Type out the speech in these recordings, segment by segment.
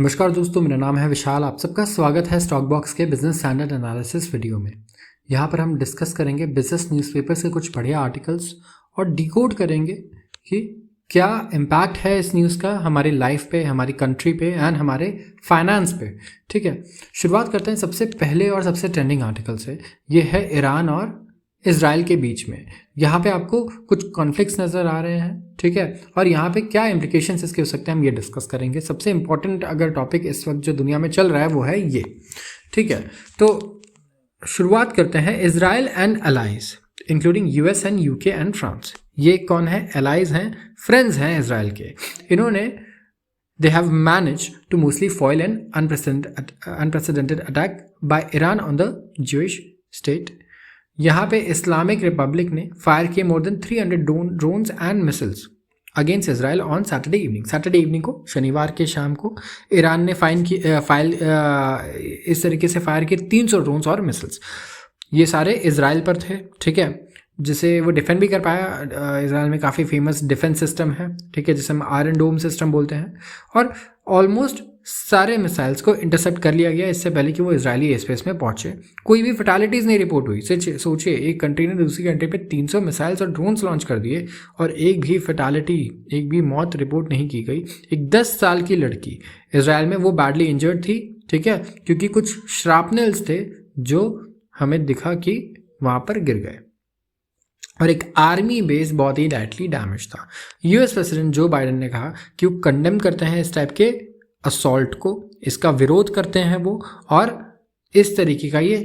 नमस्कार दोस्तों, मेरा नाम है विशाल। आप सबका स्वागत है स्टॉक बॉक्स के बिजनेस स्टैंडर्ड एनालिसिस वीडियो में। यहाँ पर हम डिस्कस करेंगे बिजनेस न्यूज़पेपर से कुछ बढ़िया आर्टिकल्स और डिकोड करेंगे कि क्या इम्पैक्ट है इस न्यूज़ का हमारी लाइफ पे, हमारी कंट्री पे एंड हमारे फाइनेंस पे। ठीक है, शुरुआत करते हैं सबसे पहले और सबसे ट्रेंडिंग आर्टिकल से। ये है ईरान और इजराइल के बीच में। यहाँ पे आपको कुछ कॉन्फ्लिक्ट्स नज़र आ रहे हैं, ठीक है, और यहाँ पे क्या इम्प्लिकेशंस इसके हो सकते हैं हम ये डिस्कस करेंगे। सबसे इंपॉर्टेंट अगर टॉपिक इस वक्त जो दुनिया में चल रहा है वो है ये, ठीक है। तो शुरुआत करते हैं Israel and allies including US and UK and France. ये कौन है? अलाइज हैं, फ्रेंड्स हैं इजराइल के। इन्होंने they have manage to mostly foil an unprecedented attack by Iran on the Jewish state. यहाँ पे इस्लामिक रिपब्लिक ने फायर किए more than 300 drones and missiles against Israel on Saturday evening को, शनिवार के शाम को ईरान ने इस तरीके से फायर किए 300 ड्रोन्स और मिसाइल्स। ये सारे इजराइल पर थे, ठीक है, जिसे वो डिफेंड भी कर पाया। इजराइल में काफ़ी फेमस डिफेंस सिस्टम है, ठीक है, जिसे हम आयरन डोम सिस्टम बोलते हैं। और ऑलमोस्ट सारे मिसाइल्स को इंटरसेप्ट कर लिया गया इससे पहले कि वो इजरायली एयर स्पेस में पहुंचे। कोई भी फैटालिटीज़ नहीं रिपोर्ट हुई। सोचिए, एक कंट्री ने दूसरी कंट्री पे 300 मिसाइल्स और ड्रोन्स लॉन्च कर दिए और एक भी फैटालिटी, एक भी मौत रिपोर्ट नहीं की गई। एक 10 साल की लड़की इजराइल में, वो बैडली इंजर्ड थी, ठीक है, क्योंकि कुछ श्रापनेल्स थे जो हमें दिखा कि वहाँ पर गिर गए। और एक आर्मी बेस बहुत ही डायरेक्टली डैमेज था। यूएस प्रेसिडेंट जो बाइडेन ने कहा कि वो कंडेम करते हैं इस टाइप के असॉल्ट को, इसका विरोध करते हैं वो, और इस तरीके का ये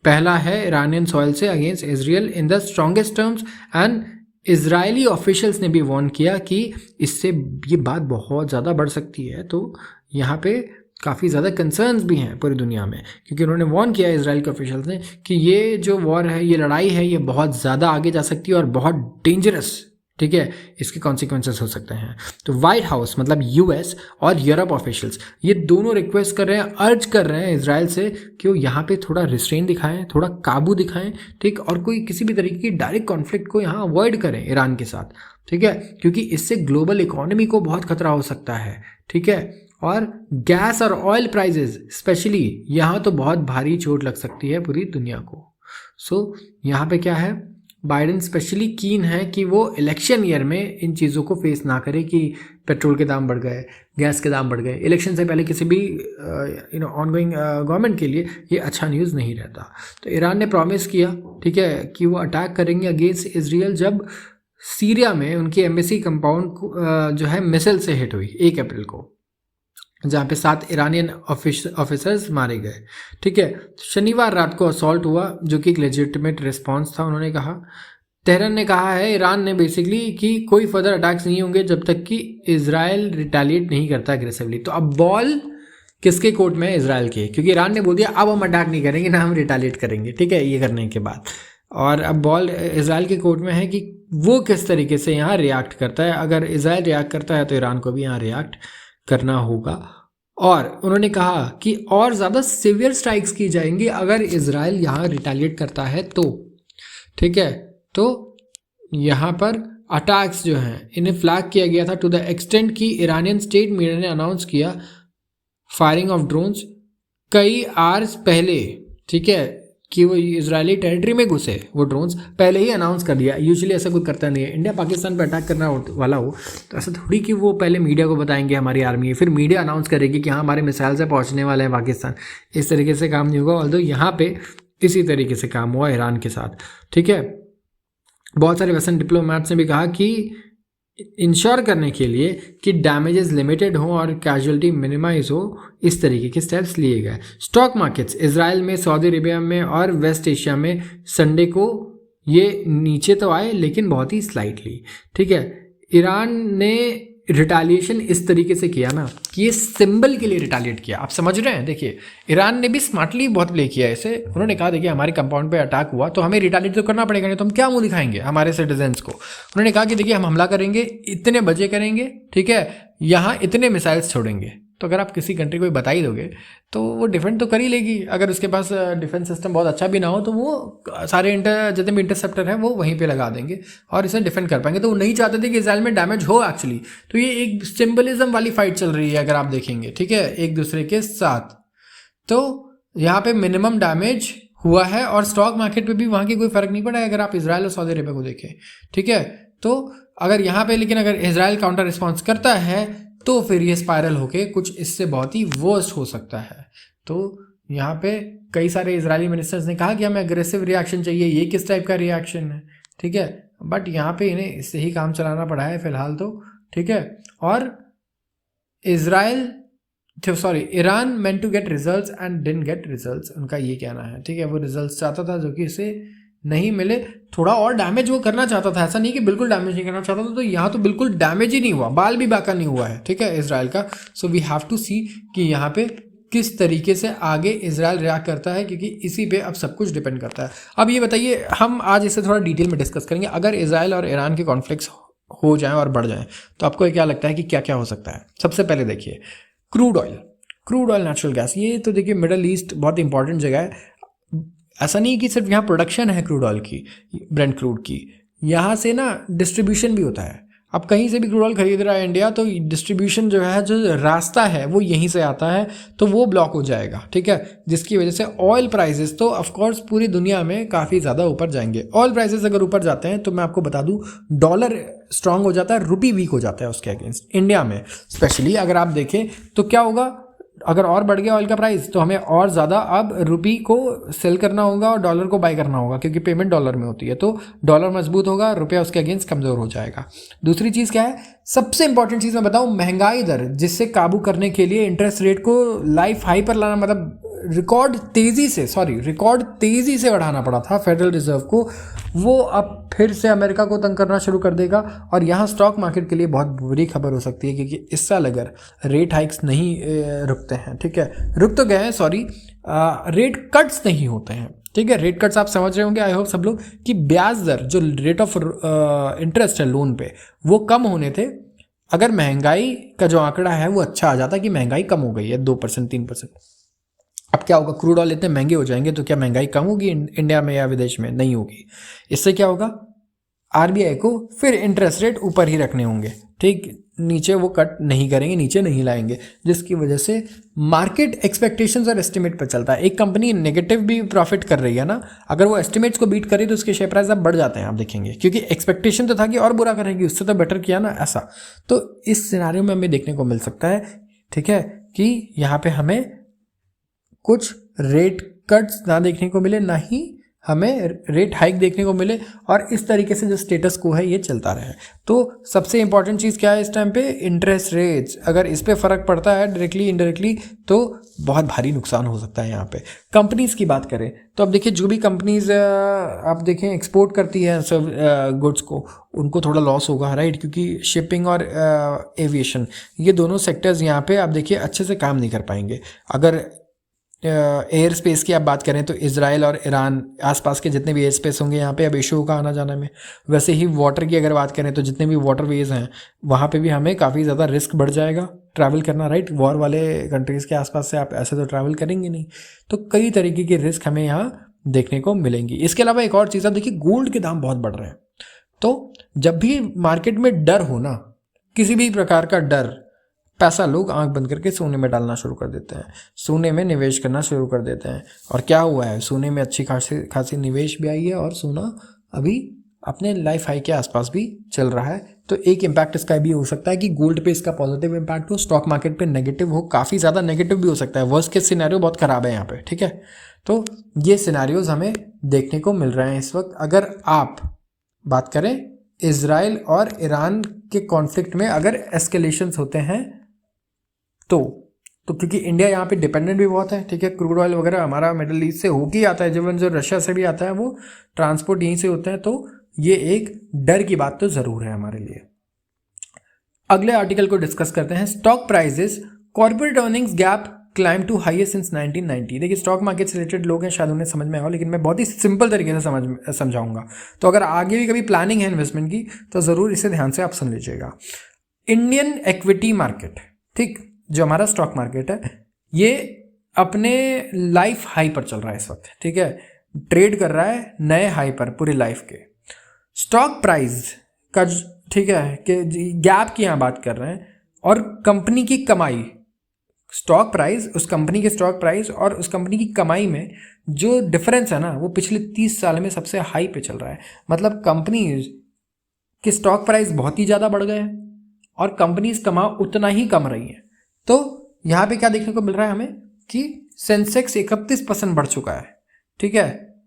पहला है ईरानियन सॉइल से against Israel in the strongest terms. And Israeli officials ने भी वार्न किया कि इससे ये बात बहुत ज़्यादा बढ़ सकती है। तो यहाँ पे काफ़ी ज़्यादा कंसर्न्स भी हैं पूरी दुनिया में, क्योंकि उन्होंने वार्न किया इजराइल के ऑफिशियल्स ने कि ये जो वॉर है, ये लड़ाई है, ये बहुत ज़्यादा आगे जा सकती है और बहुत डेंजरस, ठीक है, इसके कॉन्सिक्वेंसेस हो सकते हैं। तो वाइट हाउस मतलब यूएस और यूरोप ऑफिशियल्स ये दोनों रिक्वेस्ट कर रहे हैं, अर्ज कर रहे हैं इजराइल से कि वो यहाँ पे थोड़ा रिस्ट्रेन दिखाएं, थोड़ा काबू दिखाएं, ठीक, और कोई किसी भी तरीके की डायरेक्ट कॉन्फ्लिक्ट को यहाँ अवॉइड करें ईरान के साथ, ठीक है, क्योंकि इससे ग्लोबल इकोनॉमी को बहुत खतरा हो सकता है, ठीक है। और गैस और ऑयल प्राइजेस स्पेशली यहाँ तो बहुत भारी चोट लग सकती है पूरी दुनिया को। सो यहाँ पे क्या है, बाइडेन स्पेशली कीन है कि वो इलेक्शन ईयर में इन चीज़ों को फेस ना करे कि पेट्रोल के दाम बढ़ गए, गैस के दाम बढ़ गए। इलेक्शन से पहले किसी भी ऑनगोइंग गवर्नमेंट के लिए ये अच्छा न्यूज़ नहीं रहता। तो ईरान ने प्रॉमिस किया, ठीक है, कि वो अटैक करेंगे अगेंस्ट इजराइल जब सीरिया में उनकी एम्बेसी कंपाउंड जो है मिसाइल से हिट हुई 1 अप्रैल को, जहाँ पे 7 ईरानियन ऑफिसर्स मारे गए, ठीक है। शनिवार रात को असॉल्ट हुआ जो कि एक लेजिटिमेट रिस्पांस था, उन्होंने कहा। तेहरान ने कहा है, ईरान ने बेसिकली, कि कोई फर्दर अटैक्स नहीं होंगे जब तक कि इजराइल रिटेलिएट नहीं करता एग्रेसिवली। तो अब बॉल किसके कोर्ट में है? इजराइल के, क्योंकि ईरान ने बोल दिया अब हम अटैक नहीं करेंगे, ना हम रिटेलिएट करेंगे, ठीक है, ये करने के बाद। और अब बॉल इजराइल के कोर्ट में है कि वो किस तरीके से यहाँ रिएक्ट करता है। अगर इजराइल रिएक्ट करता है तो ईरान को भी यहाँ रिएक्ट करना होगा। और उन्होंने कहा कि और ज़्यादा सीवियर स्ट्राइक्स की जाएंगी अगर इजराइल यहाँ रिटेलिएट करता है तो, ठीक है। तो यहाँ पर अटैक्स जो हैं इन्हें फ्लैग किया गया था टू द एक्सटेंट कि ईरानियन स्टेट मीडिया ने अनाउंस किया फायरिंग ऑफ ड्रोन्स कई आवर्स पहले, ठीक है, कि वो इजरायली टेरिटरी में घुसे। वो ड्रोन्स पहले ही अनाउंस कर दिया। यूजुअली ऐसा कोई करता नहीं है। इंडिया पाकिस्तान पर अटैक करना वाला हो तो ऐसा थोड़ी कि वो पहले मीडिया को बताएंगे हमारी आर्मी है, फिर मीडिया अनाउंस करेगी कि हाँ हमारे मिसाइल से पहुंचने वाले हैं पाकिस्तान। इस तरीके से काम नहीं होगा। ऑल्दो यहाँ पे इसी तरीके से काम हुआ ईरान के साथ, ठीक है। बहुत सारे वेस्टर्न डिप्लोमैट्स ने भी कहा कि इंश्योर करने के लिए कि डैमेजेस लिमिटेड हो और कैजुअलिटी मिनिमाइज हो, इस तरीके के स्टेप्स लिए गए। स्टॉक मार्केट्स इजराइल में, सऊदी अरेबिया में और वेस्ट एशिया में संडे को ये नीचे तो आए लेकिन बहुत ही स्लाइटली, ठीक है। ईरान ने रिटालिएशन इस तरीके से किया ना कि ये सिंबल के लिए रिटालिएट किया। आप समझ रहे हैं? देखिए, ईरान ने भी स्मार्टली बहुत प्ले किया इसे। उन्होंने कहा देखिए हमारे कंपाउंड पे अटैक हुआ तो हमें रिटालिएट तो करना पड़ेगा, नहीं तो हम क्या मुंह दिखाएंगे हमारे सिटीजन्स को। उन्होंने कहा कि देखिए हम हमला करेंगे, इतने बजे करेंगे, ठीक है, यहाँ इतने मिसाइल्स छोड़ेंगे। तो अगर आप किसी कंट्री को बता ही दोगे तो वो डिफेंड तो कर ही लेगी। अगर उसके पास डिफेंस सिस्टम बहुत अच्छा भी ना हो तो वो सारे जितने भी इंटरसेप्टर हैं वो वहीं पे लगा देंगे और इसे डिफेंड कर पाएंगे। तो वो नहीं चाहते थे कि इजराइल में डैमेज हो एक्चुअली। तो ये एक सिंबलिज्म वाली फाइट चल रही है अगर आप देखेंगे, ठीक है, एक दूसरे के साथ। तो यहाँ पे मिनिमम डैमेज हुआ है और स्टॉक मार्केट पे भी वहाँ की कोई फर्क नहीं पड़ा है अगर आप इजराइल और सऊदी अरेबिया को देखें, ठीक है। तो अगर यहाँ पे लेकिन अगर इजराइल काउंटर रिस्पॉन्स करता है तो फिर ये स्पायरल होके कुछ इससे बहुत ही वर्स्ट हो सकता है। तो यहाँ पे कई सारे इजरायली मिनिस्टर्स ने कहा कि हमें अग्रेसिव रिएक्शन चाहिए, ये किस टाइप का रिएक्शन है, ठीक है। बट यहाँ पे इन्हें इससे ही काम चलाना पड़ा है फिलहाल तो, ठीक है। और Iran meant to get results and didn't get results, उनका ये कहना है, ठीक है। वो रिजल्ट्स चाहता था जो कि इसे नहीं मिले, थोड़ा और डैमेज वो करना चाहता था, ऐसा नहीं कि बिल्कुल डैमेज नहीं करना चाहता था। तो यहाँ तो बिल्कुल डैमेज ही नहीं हुआ, बाल भी बाका नहीं हुआ है, ठीक है, इजराइल का। सो वी हैव टू सी कि यहाँ पे किस तरीके से आगे इजराइल रिएक्ट करता है, क्योंकि इसी पे अब सब कुछ डिपेंड करता है। अब ये बताइए, हम आज इसे थोड़ा डिटेल में डिस्कस करेंगे। अगर इजराइल और ईरान के कॉन्फ्लिक्ट्स हो जाएं और बढ़ जाएं तो आपको क्या लगता है कि क्या क्या हो सकता है? सबसे पहले देखिए क्रूड ऑयल नेचुरल गैस, ये तो देखिए मिडल ईस्ट बहुत इंपॉर्टेंट जगह है। ऐसा नहीं कि सिर्फ यहाँ प्रोडक्शन है क्रूड ऑयल की, ब्रेंट क्रूड की, यहाँ से ना डिस्ट्रीब्यूशन भी होता है। अब कहीं से भी क्रूड ऑयल खरीद रहा है इंडिया तो डिस्ट्रीब्यूशन जो है, जो रास्ता है वो यहीं से आता है, तो वो ब्लॉक हो जाएगा, ठीक है। जिसकी वजह से ऑयल प्राइसेस तो ऑफकोर्स पूरी दुनिया में काफ़ी ज़्यादा ऊपर जाएंगे। ऑयल प्राइसेस अगर ऊपर जाते हैं तो मैं आपको बता दूं डॉलर स्ट्रांग हो जाता है, रुपी वीक हो जाता है उसके अगेंस्ट। इंडिया में स्पेशली अगर आप देखें तो क्या होगा, अगर और बढ़ गया ऑयल का प्राइस तो हमें और ज़्यादा अब रुपी को सेल करना होगा और डॉलर को बाय करना होगा, क्योंकि पेमेंट डॉलर में होती है। तो डॉलर मजबूत होगा, रुपया उसके अगेंस्ट कमज़ोर हो जाएगा। दूसरी चीज़ क्या है, सबसे इंपॉर्टेंट चीज़ मैं बताऊं, महंगाई दर, जिससे काबू करने के लिए इंटरेस्ट रेट को लाइफ हाई पर लाना, मतलब रिकॉर्ड तेज़ी से बढ़ाना पड़ा था फेडरल रिजर्व को, वो अब फिर से अमेरिका को तंग करना शुरू कर देगा। और यहाँ स्टॉक मार्केट के लिए बहुत बुरी खबर हो सकती है, क्योंकि इस साल अगर रेट हाइक्स नहीं रुकते हैं, ठीक है, रुक तो गए हैं, सॉरी, रेट कट्स नहीं होते हैं, ठीक है। रेट कट्स आप समझ रहे होंगे आई होप सब लोग, कि ब्याज दर, जो रेट ऑफ इंटरेस्ट है लोन पे, वो कम होने थे अगर महंगाई का जो आंकड़ा है वो अच्छा आ जाता कि महंगाई कम हो गई है 2% 3%। अब क्या होगा, क्रूड ऑयल इतने महंगे हो जाएंगे तो क्या महंगाई कम होगी इंडिया में या विदेश में? नहीं होगी। इससे क्या होगा, आरबीआई को फिर इंटरेस्ट रेट ऊपर ही रखने होंगे, ठीक, नीचे वो कट नहीं करेंगे, नीचे नहीं लाएंगे, जिसकी वजह से मार्केट एक्सपेक्टेशंस और एस्टिमेट पर चलता है। एक कंपनी नेगेटिव भी प्रॉफिट कर रही है ना, अगर वो एस्टिमेट्स को बीट करी तो उसके शेयर प्राइस अब बढ़ जाते हैं, आप देखेंगे, क्योंकि एक्सपेक्टेशन तो था कि और बुरा करेगी, उससे तो बेटर किया ना, ऐसा। तो इस सिनारियो में हमें देखने को मिल सकता है, ठीक है, कि यहाँ पे हमें कुछ रेट कट्स ना देखने को मिले, ना ही हमें रेट हाइक देखने को मिले, और इस तरीके से जो स्टेटस को है ये चलता रहे। तो सबसे इंपॉर्टेंट चीज़ क्या है इस टाइम पे, इंटरेस्ट रेट्स। अगर इस पे फ़र्क पड़ता है डायरेक्टली इनडायरेक्टली तो बहुत भारी नुकसान हो सकता है। यहाँ पे कंपनीज़ की बात करें तो अब देखिए, जो भी कंपनीज़ आप देखें एक्सपोर्ट करती है सब गुड्स को, उनको थोड़ा लॉस होगा, राइट, क्योंकि शिपिंग और एविएशन, ये दोनों सेक्टर्स यहाँ पे आप देखिए अच्छे से काम नहीं कर पाएंगे। अगर एयर स्पेस की आप बात करें तो इजराइल और ईरान आसपास के जितने भी एयर स्पेस होंगे यहाँ पे अब इशू होगा आना जाने में। वैसे ही वाटर की अगर बात करें तो जितने भी वाटर वेज हैं वहाँ पे भी हमें काफ़ी ज़्यादा रिस्क बढ़ जाएगा ट्रैवल करना, राइट। वॉर वाले कंट्रीज़ के आसपास से आप ऐसे तो ट्रैवल करेंगे नहीं, तो कई तरीके के रिस्क हमें यहाँ देखने को मिलेंगी। इसके अलावा एक और चीज़, आप देखिए गोल्ड के दाम बहुत बढ़ रहे हैं। तो जब भी मार्केट में डर हो ना, किसी भी प्रकार का डर, पैसा लोग आंख बंद करके सोने में डालना शुरू कर देते हैं, सोने में निवेश करना शुरू कर देते हैं। और क्या हुआ है, सोने में अच्छी खासी निवेश भी आई है और सोना अभी अपने लाइफ हाई के आसपास भी चल रहा है। तो एक इम्पैक्ट इसका भी हो सकता है कि गोल्ड पे इसका पॉजिटिव इम्पैक्ट हो, स्टॉक मार्केट पे नेगेटिव हो, काफ़ी ज़्यादा नेगेटिव भी हो सकता है। वर्स्ट केस सिनेरियो बहुत ख़राब है यहाँ पे, ठीक है। तो ये सिनेरियोज हमें देखने को मिल रहे हैं इस वक्त। अगर आप बात करें इजराइल और ईरान के कॉन्फ्लिक्ट में अगर एस्केलेशंस होते हैं तो क्योंकि इंडिया यहाँ पे डिपेंडेंट भी बहुत है, ठीक है, क्रूड ऑयल वगैरह हमारा मिडिल ईस्ट से होके ही आता है, जब जो रशिया से भी आता है वो ट्रांसपोर्ट यहीं से होते हैं। तो ये एक डर की बात तो ज़रूर है हमारे लिए। अगले आर्टिकल को डिस्कस करते हैं, stock prices corporate earnings gap climb to highest since 1990। देखिए स्टॉक मार्केट से रिलेटेड लोग हैं, शायद उन्हें समझ में आए, लेकिन मैं बहुत ही सिंपल तरीके से समझाऊंगा। तो अगर आगे भी कभी प्लानिंग है इन्वेस्टमेंट की तो ज़रूर इसे ध्यान से आप सुन लीजिएगा। इंडियन इक्विटी मार्केट, ठीक, जो हमारा स्टॉक मार्केट है ये अपने लाइफ हाई पर चल रहा है इस वक्त, ठीक है, ट्रेड कर रहा है नए हाई पर पूरी लाइफ के। स्टॉक प्राइस का, ठीक है, कि गैप की यहाँ बात कर रहे हैं, और कंपनी की कमाई, स्टॉक प्राइस, उस कंपनी के स्टॉक प्राइस और उस कंपनी की कमाई में जो डिफरेंस है ना, वो पिछले 30 साल में सबसे हाई पे चल रहा है। मतलब कंपनीज के स्टॉक प्राइस बहुत ही ज़्यादा बढ़ गए हैं और कंपनीज कमा उतना ही कम रही हैं। तो यहाँ पे क्या देखने को मिल रहा है हमें कि सेंसेक्स 31% बढ़ चुका है, ठीक है।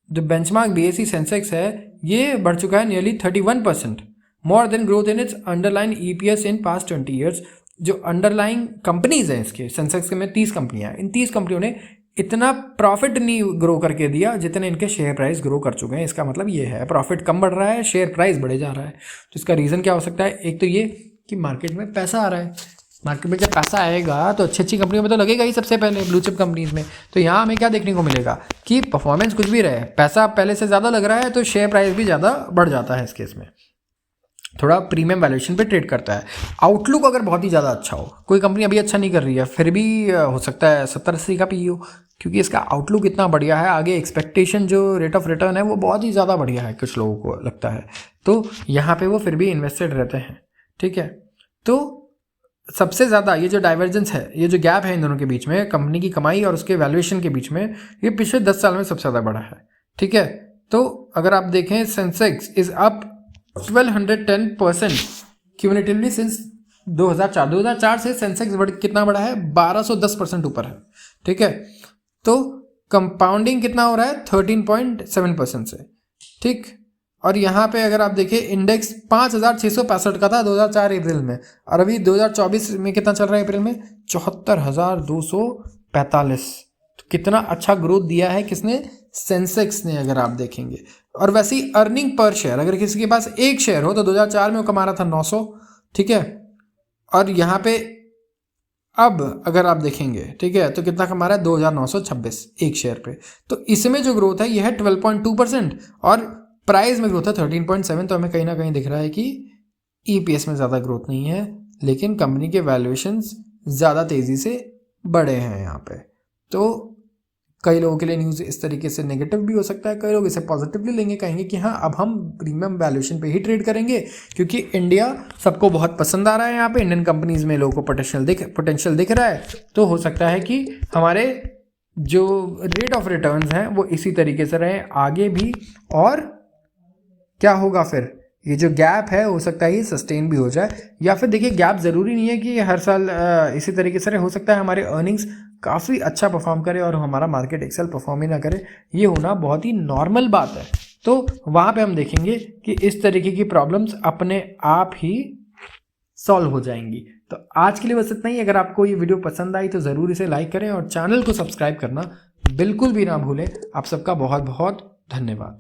जो बेंचमार्क बीएसई सेंसेक्स है ये बढ़ चुका है nearly 31%, more than growth in its underline EPS in past 20 years. जो अंडरलाइन कंपनीज हैं इसके, सेंसेक्स के में 30 कंपनियां हैं, इन 30 कंपनियों ने इतना प्रॉफिट नहीं ग्रो करके दिया जितने इनके शेयर प्राइस ग्रो कर चुके हैं। इसका मतलब ये है प्रॉफिट कम बढ़ रहा है, शेयर प्राइस बढ़े जा रहा है। तो इसका रीज़न क्या हो सकता है? एक तो ये कि मार्केट में पैसा आ रहा है, मार्केट में जब पैसा आएगा तो अच्छी अच्छी कंपनियों में तो लगेगा ही सबसे पहले, ब्लू चिप कंपनीज में। तो यहाँ हमें क्या देखने को मिलेगा कि परफॉर्मेंस कुछ भी रहे, पैसा पहले से ज़्यादा लग रहा है तो शेयर प्राइस भी ज़्यादा बढ़ जाता है। इस केस में थोड़ा प्रीमियम वैल्यूएशन पे ट्रेड करता है। आउटलुक अगर बहुत ही ज़्यादा अच्छा हो, कोई कंपनी अभी अच्छा नहीं कर रही है, फिर भी हो सकता है 70-80 का पी हो, क्योंकि इसका आउटलुक इतना बढ़िया है। आगे एक्सपेक्टेशन जो रेट ऑफ रिटर्न है वो बहुत ही ज़्यादा बढ़िया है, कुछ लोगों को लगता है, तो यहाँ पे वो फिर भी इन्वेस्टेड रहते हैं, ठीक है। तो सबसे ज़्यादा ये जो डाइवर्जेंस है, ये जो गैप है इन दोनों के बीच में, कंपनी की कमाई और उसके वैल्यूएशन के बीच में, ये पिछले 10 साल में सबसे ज़्यादा बढ़ा है, ठीक है। तो अगर आप देखें, Sensex is up 1210% cumulatively since 2004 से सेंसेक्स कितना बढ़ा है? 1210% ऊपर है, ठीक है। तो कंपाउंडिंग कितना हो रहा है? 13.7% से, ठीक। और यहाँ पे अगर आप देखें, इंडेक्स 5665 का था 2004 अप्रैल में, और अभी 2024 में कितना चल रहा है अप्रैल में? 74,245। तो कितना अच्छा ग्रोथ दिया है किसने? सेंसेक्स ने, अगर आप देखेंगे। और वैसे ही अर्निंग पर शेयर, अगर किसी के पास एक शेयर हो तो 2004 में वो कमा रहा था 900, ठीक है। और यहाँ पे अब अगर आप देखेंगे, ठीक है, तो कितना कमा रहा है? 2926 एक शेयर पे। तो इसमें जो ग्रोथ है ये है 12.2%, और प्राइस में ग्रोथ है 13.7। तो हमें कहीं ना कहीं दिख रहा है कि ईपीएस में ज़्यादा ग्रोथ नहीं है, लेकिन कंपनी के वैल्यूएशंस ज़्यादा तेज़ी से बढ़े हैं यहाँ पे। तो कई लोगों के लिए न्यूज़ इस तरीके से नेगेटिव भी हो सकता है, कई लोग इसे पॉजिटिवली लेंगे, कहेंगे कि हाँ अब हम प्रीमियम वैल्यूएशन पे ही ट्रेड करेंगे, क्योंकि इंडिया सबको बहुत पसंद आ रहा है। यहाँ पे इंडियन कंपनीज में लोगों को पोटेंशियल दिख रहा है। तो हो सकता है कि हमारे जो रेट ऑफ रिटर्न्स हैं वो इसी तरीके से रहे आगे भी। और क्या होगा फिर? ये जो गैप है हो सकता है ये सस्टेन भी हो जाए, या फिर देखिए गैप ज़रूरी नहीं है कि हर साल इसी तरीके से रहे। हो सकता है हमारे अर्निंग्स काफ़ी अच्छा परफॉर्म करे और हमारा मार्केट एक्सेल परफॉर्म ही ना करे, ये होना बहुत ही नॉर्मल बात है। तो वहाँ पे हम देखेंगे कि इस तरीके की प्रॉब्लम्स अपने आप ही सॉल्व हो जाएंगी। तो आज के लिए बस इतना ही। अगर आपको ये वीडियो पसंद आई तो ज़रूर इसे लाइक करें और चैनल को सब्सक्राइब करना बिल्कुल भी ना भूलें। आप सबका बहुत बहुत धन्यवाद।